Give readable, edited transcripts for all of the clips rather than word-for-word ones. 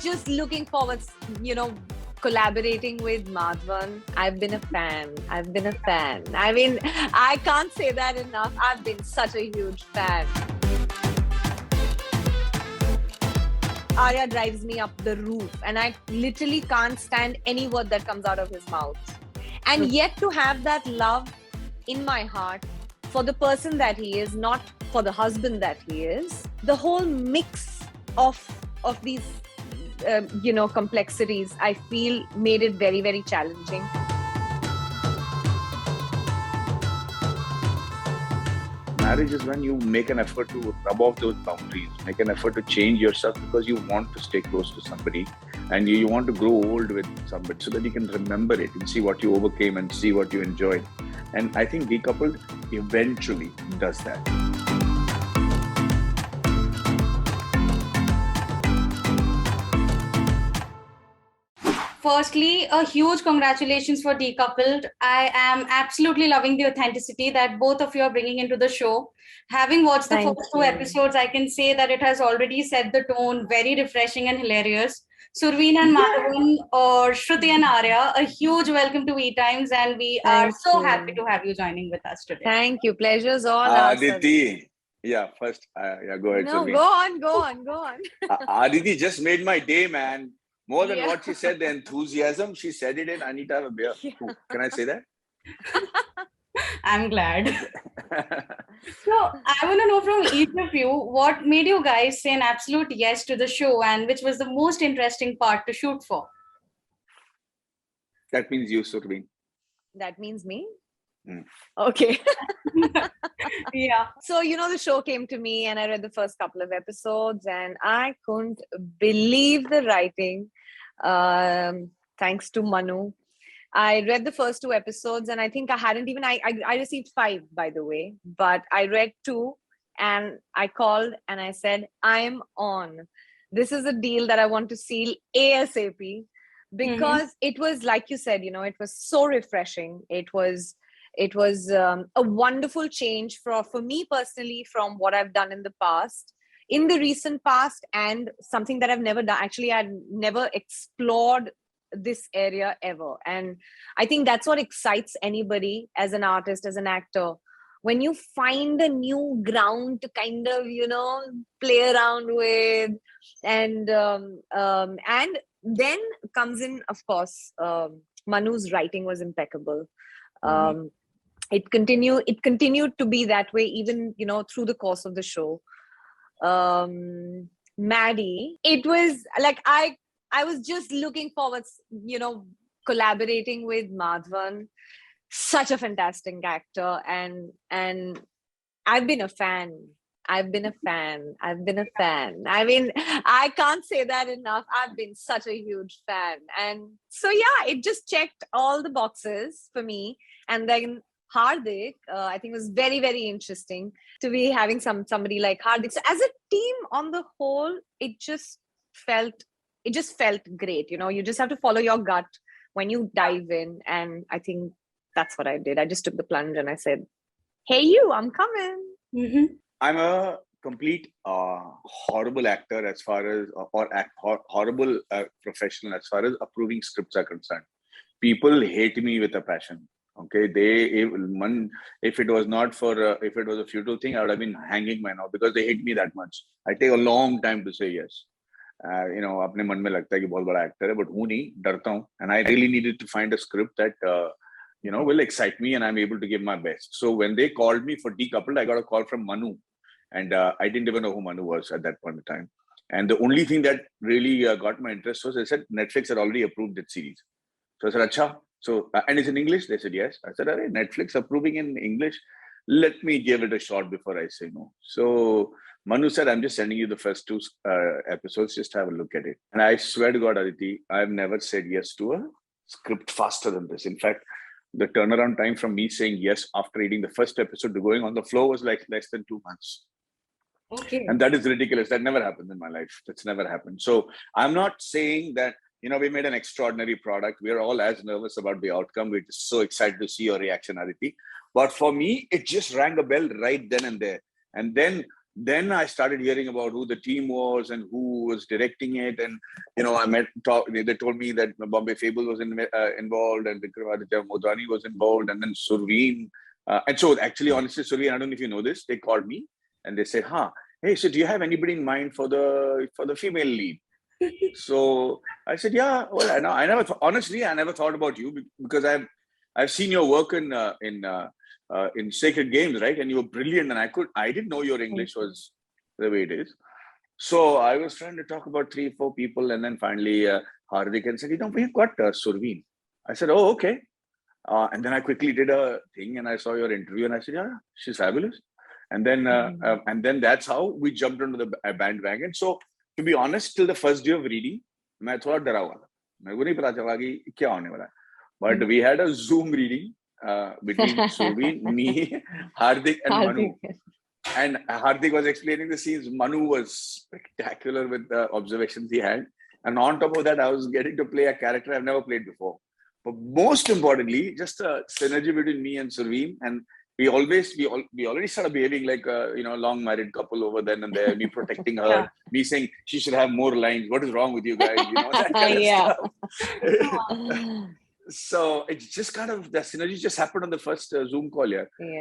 just looking forward, collaborating with Madhavan. I've been a fan. I mean, I can't say that enough. I've been such a huge fan. Arya drives me up the roof, and I literally can't stand any word that comes out of his mouth. And yet to have that love in my heart for the person that he is, not for the husband that he is, the whole mix of these complexities, I feel made it very, very challenging. Marriage is when you make an effort to rub off those boundaries, make an effort to change yourself because you want to stay close to somebody and you want to grow old with somebody so that you can remember it and see what you overcame and see what you enjoyed. And I think Decoupled eventually does that. Firstly, a huge congratulations for Decoupled. I am absolutely loving the authenticity that both of you are bringing into the show. Having watched the first two episodes, I can say that it has already set the tone, very refreshing and hilarious. Surveen and Madhavan, or Shruti and Arya, a huge welcome to ETimes, and we are so happy to have you joining with us today. Thank you. Pleasure's all ours. Aditi, first, go ahead. No, Surveen. go on. Aditi just made my day, man. More than what she said, the enthusiasm, she said it in I Need to Have a Beer. Yeah. Can I say that? I'm glad. So I want to know from each of you, what made you guys say an absolute yes to the show and which was the most interesting part to shoot for? That means you, Surveen. That means me? Okay. Yeah. So, the show came to me and I read the first couple of episodes and I couldn't believe the writing. Thanks to Manu. I read the first 2 episodes and I think I received 5, by the way, but I read 2 and I called and I said, I'm on. This is a deal that I want to seal ASAP because it was, like you said, it was so refreshing. It was a wonderful change for me personally from what I've done in the past, in the recent past, and something that I've never done. Actually, I'd never explored this area ever. And I think that's what excites anybody as an artist, as an actor. When you find a new ground to kind of, play around with, and then comes in, of course, Manu's writing was impeccable. It continued to be that way even through the course of the show. Maddie, it was like I was just looking forward, collaborating with Madhavan. Such a fantastic actor, and I've been a fan. I mean, I can't say that enough. I've been such a huge fan. And so, it just checked all the boxes for me. And then Hardik, I think it was very, very interesting to be having somebody like Hardik. So as a team on the whole, it just felt great. You just have to follow your gut when you dive in. And I think that's what I did. I just took the plunge and I said, hey, I'm coming. I'm a complete horrible actor as far as, horrible professional as far as approving scripts are concerned. People hate me with a passion. Okay, if it was not for if it was a futile thing, I would have been hanging by now because they hate me that much. I take a long time to say yes. अपने मन में लगता है कि बहुत बड़ा actor है, but हूँ नहीं, डरता हूँ, and I really needed to find a script that will excite me and I'm able to give my best. So when they called me for Decoupled, I got a call from Manu, and I didn't even know who Manu was at that point in time. And the only thing that really got my interest was, I said Netflix had already approved that series. So I said, Acha. So, and it's in English? They said, yes. I said, Netflix approving in English? Let me give it a shot before I say no. So Manu said, I'm just sending you the first 2 episodes. Just have a look at it. And I swear to God, Aditi, I've never said yes to a script faster than this. In fact, the turnaround time from me saying yes after reading the first episode to going on the floor was like less than 2 months. Okay. And that is ridiculous. That never happened in my life. That's never happened. So I'm not saying that, we made an extraordinary product. We're all as nervous about the outcome. We're just so excited to see your reaction, Aditi. But for me, it just rang a bell right then and there. And then Then I started hearing about who the team was and who was directing it. And, they told me that Bombay Fable was involved, and Vikramaditya Modani was involved, and then Surveen. And so actually, honestly, Surveen, I don't know if you know this, they called me and they said, hey, so do you have anybody in mind for the female lead? So I said, yeah, well, I never thought about you, because I've seen your work in Sacred Games, right? And you were brilliant, and I didn't know your English was the way it is. So I was trying to talk about 3-4 people, and then finally Hardik and said, we've got Surveen. I said, oh, okay. And then I quickly did a thing, and I saw your interview, and I said, yeah, she's fabulous. And then that's how we jumped onto the bandwagon. So to be honest, till the first day of reading, मैं थोड़ा डरा हुआ था. मेरे को नहीं पता चला कि क्या होने वाला है. But we had a Zoom reading between Surveen, me, Hardik, and Manu. And Hardik was explaining the scenes. Manu was spectacular with the observations he had. And on top of that, I was getting to play a character I've never played before. But most importantly, just a synergy between me and Surveen. And we already started behaving like a long married couple over then and there. Me protecting her, me saying she should have more lines. What is wrong with you guys? That kind of stuff. So it's just kind of, the synergy just happened on the first Zoom call.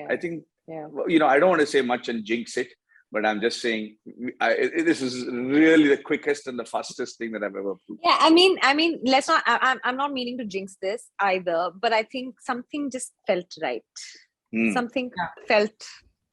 I think, I don't want to say much and jinx it, but I'm just saying this is really the quickest and the fastest thing that I've ever proved. Yeah, I mean, let's not. I'm not meaning to jinx this either, but I think something just felt right. Something felt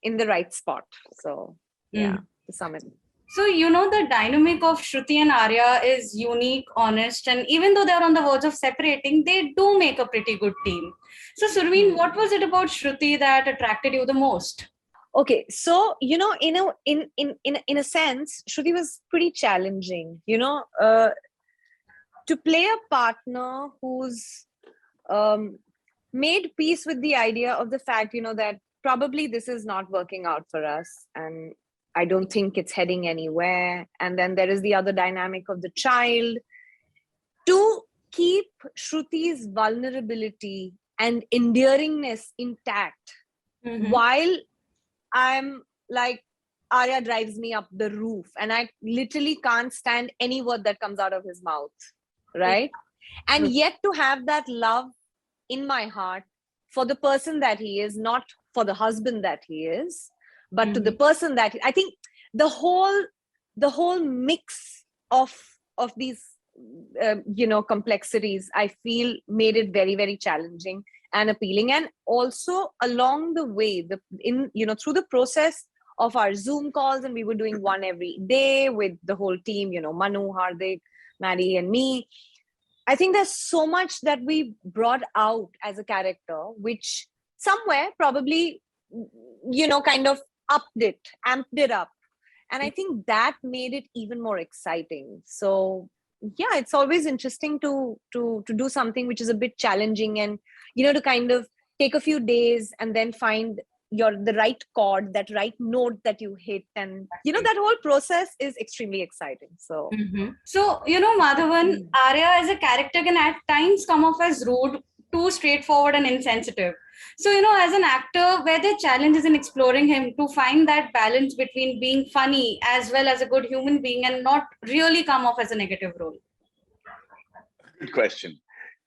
in the right spot. So to sum it. So, the dynamic of Shruti and Arya is unique, honest, and even though they're on the verge of separating, they do make a pretty good team. So, Surveen, what was it about Shruti that attracted you the most? Okay, so in a sense, Shruti was pretty challenging. To play a partner who's made peace with the idea of the fact, that probably this is not working out for us, and I don't think it's heading anywhere. And then there is the other dynamic of the child. To keep Shruti's vulnerability and endearingness intact, while I'm like, Arya drives me up the roof, and I literally can't stand any word that comes out of his mouth, right? And yet to have that love in my heart for the person that he is, not for the husband that he is, but to the person that I think the whole mix of these complexities, I feel, made it very, very challenging and appealing. And also along the way, through the process of our Zoom calls, and we were doing one every day with the whole team, Manu, Hardik, Maddie, and me. I think there's so much that we brought out as a character, which somewhere probably, kind of amped it up. And I think that made it even more exciting. So yeah, it's always interesting to do something which is a bit challenging, and, to kind of take a few days and then find the right chord, that right note that you hit. And, that whole process is extremely exciting. So, So, Madhavan, Arya as a character can at times come off as rude, too straightforward and insensitive. So, as an actor, where the challenge is in exploring him to find that balance between being funny as well as a good human being and not really come off as a negative role. Good question.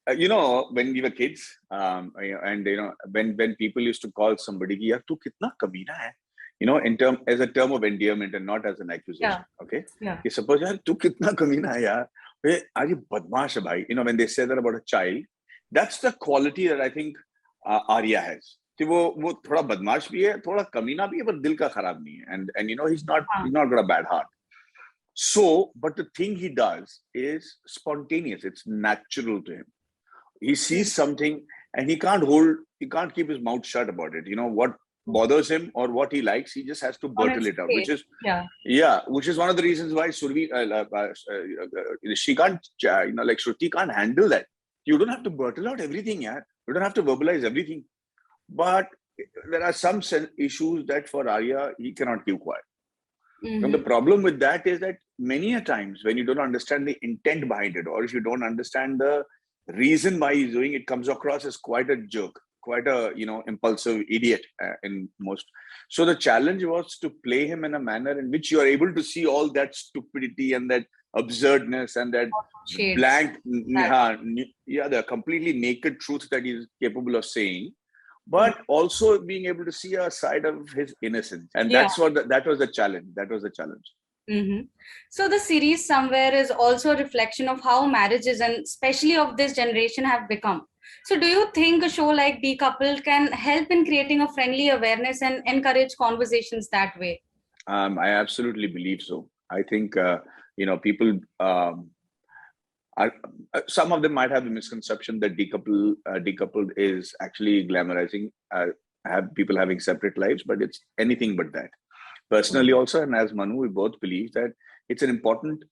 When we were kids, and when people used to call somebody, "Yaar, tu kitna kameena hai," as a term of endearment and not as an accusation. Okay. Yeah. Suppose, "Yaar, tu kitna kameena hai, yaar. Aaj badmaash hai bhai." When they say that about a child, that's the quality that I think Arya has. वो थोड़ा बदमाश भी है, थोड़ा कमीना भी है, पर दिल का खराब नहीं है. And he's not got a bad heart. So, but the thing he does is spontaneous. It's natural to him. He sees something and he can't keep his mouth shut about it. What bothers him or what he likes, he just has to blurtle it out, which is one of the reasons why Survi, she can't, like Shruti can't handle that. You don't have to blurtle out everything, yeah. You don't have to verbalize everything. But there are some issues that for Arya, he cannot keep quiet. And the problem with that is that many a times when you don't understand the intent behind it, or if you don't understand the reason why he's doing it, comes across as quite a jerk, quite a impulsive idiot in most. So the challenge was to play him in a manner in which you are able to see all that stupidity and that absurdness and that Shades. blank, the completely naked truth that he's capable of saying, but also being able to see a side of his innocence. And that was the challenge. That was the challenge. Mm-hmm. So the series somewhere is also a reflection of how marriages, and especially of this generation, have become. So do you think a show like Decoupled can help in creating a friendly awareness and encourage conversations that way? I absolutely believe so. I think, people, some of them might have the misconception that decoupled is actually glamorizing have people having separate lives, but it's anything but that. Personally also, and as Manu, we both believe that it's an important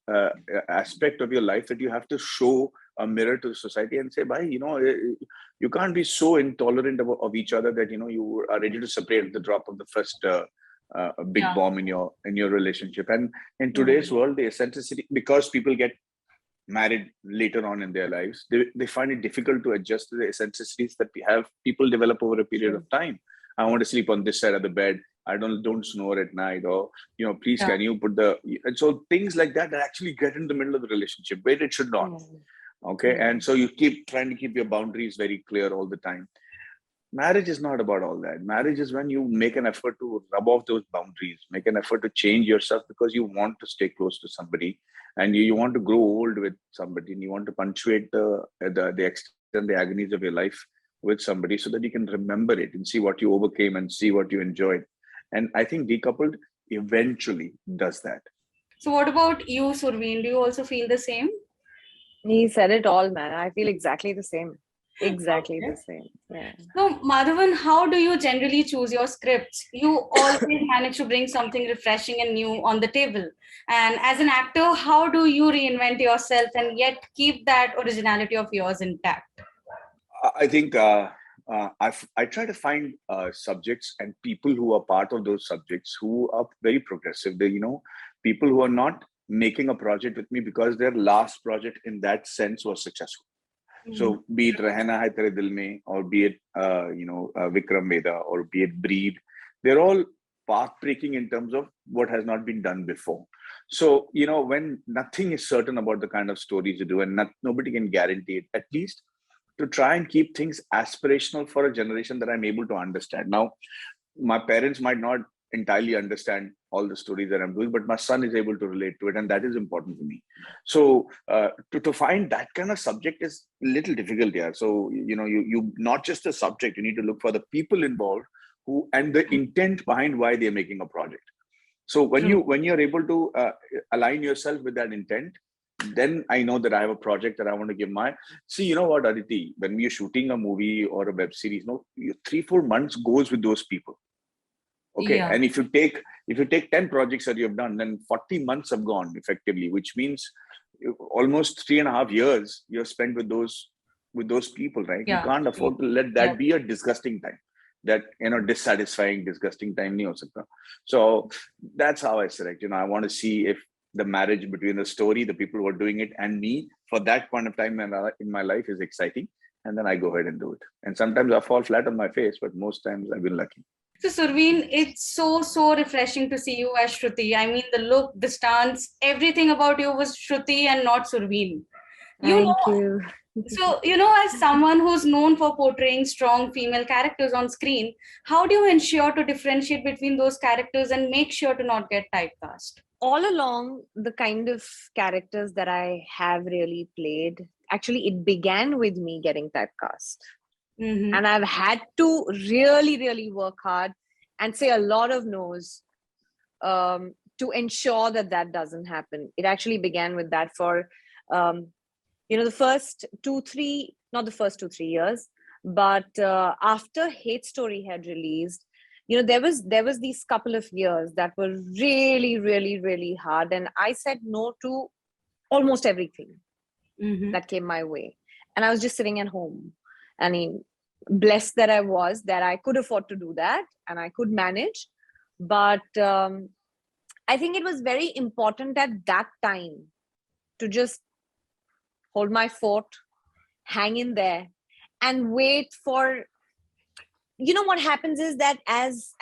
aspect of your life that you have to show a mirror to society and say, bhai, you can't be so intolerant of each other that you are ready to separate at the drop of the first big bomb in your relationship. And in today's world, the authenticity, because people get married later on in their lives, they find it difficult to adjust to the eccentricities that people develop over a period of time. I want to sleep on this side of the bed. I don't snore at night, or please can you put and so things like that actually get in the middle of the relationship where it should not. Okay. And so you keep trying to keep your boundaries very clear all the time. Marriage is not about all that. Marriage is when you make an effort to rub off those boundaries, make an effort to change yourself because you want to stay close to somebody, and you want to grow old with somebody, and you want to punctuate the extent, the agonies of your life with somebody, so that you can remember it and see what you overcame and see what you enjoyed. And I think Decoupled eventually does that. So what about you, Surveen? Do you also feel the same? He said it all, man. I feel exactly the same. Exactly the same. Yeah. So, Madhavan, how do you generally choose your scripts? You always manage to bring something refreshing and new on the table. And as an actor, how do you reinvent yourself and yet keep that originality of yours intact? I think I try to find subjects and people who are part of those subjects who are very progressive. They, people who are not making a project with me because their last project in that sense was successful. So be it Rehna Hai Tere Dil Mein, or be it Vikram Veda, or be it Breed, they're all path-breaking in terms of what has not been done before. So when nothing is certain about the kind of stories you do, and nobody can guarantee it, at least to try and keep things aspirational for a generation that I'm able to understand. Now, my parents might not entirely understand all the stories that I'm doing, but my son is able to relate to it, and that is important to me. So to find that kind of subject is a little difficult here. So you not just the subject, you need to look for the people involved who and the intent behind why they're making a project. So when you're able to align yourself with that intent, then I know that I have a project that I want to give see, you know what, Aditi, when we are shooting a movie or a web series, 3-4 months goes with those people. Okay. Yeah. And if you take 10 projects that you've done, then 40 months have gone effectively, which means almost 3.5 years you've spent with those people, right? Yeah. You can't afford to let that be a disgusting time. That dissatisfying, disgusting time. So that's how I select. I want to see if the marriage between the story, the people who are doing it, and me for that point of time in my life is exciting. And then I go ahead and do it. And sometimes I fall flat on my face, but most times I've been lucky. So Surveen, it's so refreshing to see you as Shruti. I mean, the look, the stance, everything about you was Shruti and not Surveen. Thank you. So, as someone who's known for portraying strong female characters on screen, how do you ensure to differentiate between those characters and make sure to not get typecast? All along, the kind of characters that I have really played, actually, it began with me getting typecast. Mm-hmm. And I've had to really, really work hard and say a lot of no's to ensure that doesn't happen. It actually began with that for, the first 2-3, not the first 2-3 years, but after Hate Story had released, there was these couple of years that were really, really, really hard. And I said no to almost everything that came my way. And I was just sitting at home. I mean, blessed that I was, that I could afford to do that and I could manage. But I think it was very important at that time to just hold my fort, hang in there, and wait for what happens is that as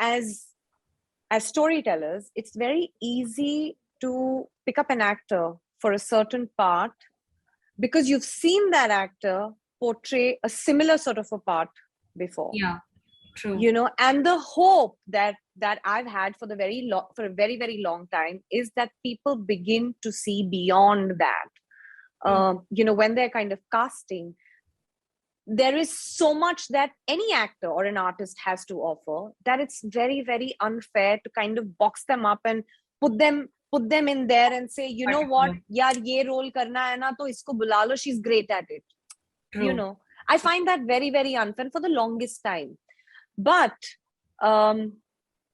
storytellers, it's very easy to pick up an actor for a certain part because you've seen that actor portray a similar sort of a part before. Yeah, true. And the hope that I've had for a very, very long time is that people begin to see beyond that. When they're kind of casting, there is so much that any actor or an artist has to offer that it's very, very unfair to kind of box them up and put them in there and say, what, yaar, ye role karna hai na, to isko bula lo, she's great at it. True. I find that very, very unfair for the longest time. But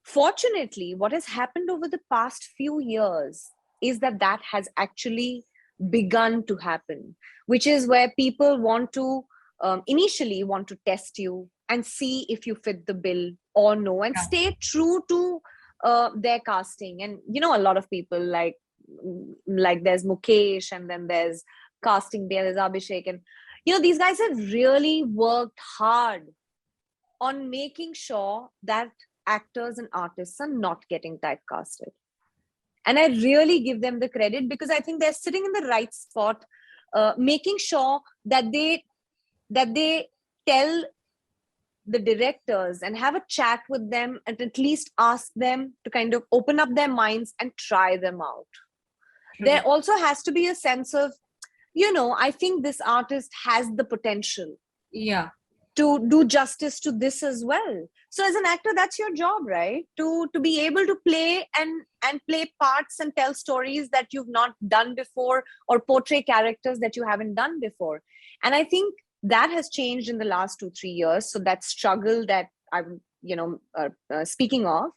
fortunately, what has happened over the past few years is that has actually begun to happen, which is where people want to initially want to test you and see if you fit the bill or no, and stay true to their casting. And a lot of people like there's Mukesh, and then there's casting, there's Abhishek, and these guys have really worked hard on making sure that actors and artists are not getting typecasted. And I really give them the credit, because I think they're sitting in the right spot, making sure that they tell the directors and have a chat with them, and at least ask them to kind of open up their minds and try them out. True. There also has to be a sense of, I think this artist has the potential to do justice to this as well. So as an actor, that's your job, right? To be able to play and play parts and tell stories that you've not done before, or portray characters that you haven't done before. And I think that has changed in the last 2-3 years. So that struggle that I'm, speaking of,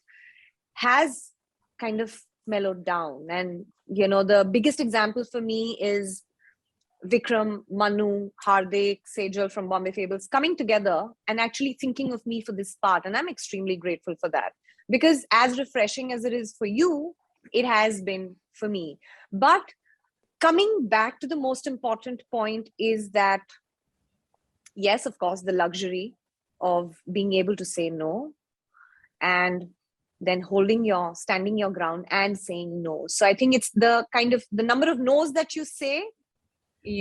has kind of mellowed down. And, the biggest example for me is Vikram, Manu, Hardik, Sejal from Bombay Fables coming together and actually thinking of me for this part. And I'm extremely grateful for that, because as refreshing as it is for you, it has been for me. But coming back to the most important point is that, yes, of course, the luxury of being able to say no, and then standing your ground and saying no. So I think it's the number of no's that you say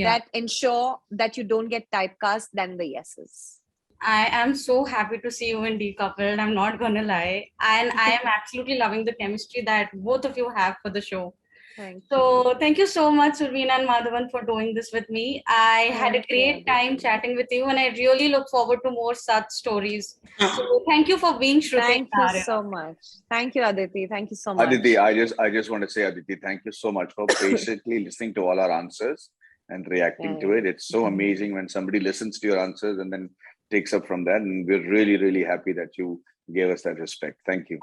that ensure that you don't get typecast than the yeses. I am so happy to see you in Decoupled. I'm not going to lie. And I am absolutely loving the chemistry that both of you have for the show. Thank you so much, Surveen and Madhavan, for doing this with me. I had a great time chatting with you, and I really look forward to more such stories. So thank you for being Shruti. Thank you so much. Thank you, Aditi. Thank you so much. Aditi, I just want to say, Aditi, thank you so much for patiently listening to all our answers and reacting to it. It's so amazing when somebody listens to your answers and then takes up from that. And we're really, really happy that you gave us that respect. Thank you.